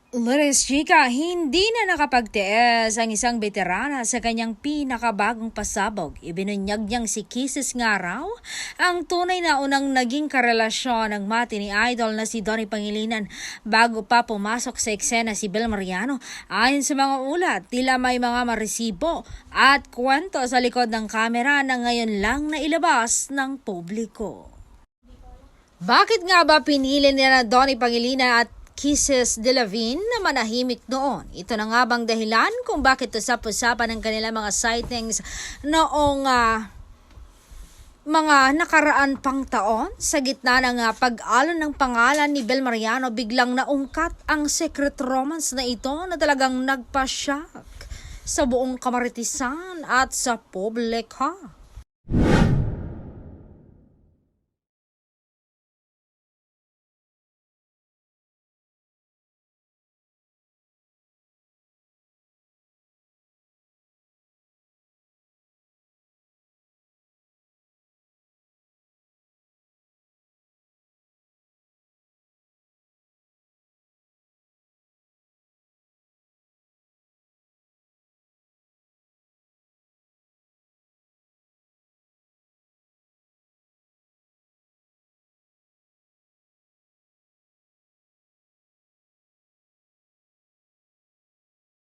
Lourdes Chica, hindi na nakapagtiis ang isang veterana sa kanyang pinakabagong pasabog. Ibinunyag niyang si Kisses nga raw ang tunay na unang naging karelasyon ng mati ni idol na si Donnie Pangilinan bago pa pumasok sa eksena si Bel Mariano. Ayon sa mga ulat, tila may mga maresibo at kwento sa likod ng kamera na ngayon lang nailabas ng publiko. Bakit nga ba pinili nila Donnie Pangilinan at Kisses de la Vigne na manahimik noon? Ito na nga bang dahilan kung bakit usap-usapan ng kanilang mga sightings noong mga nakaraan pang taon? Sa gitna ng pag-alon ng pangalan ni Bel Mariano, biglang naungkat ang secret romance na ito na talagang nagpa-shock sa buong kamaritisan at sa publika.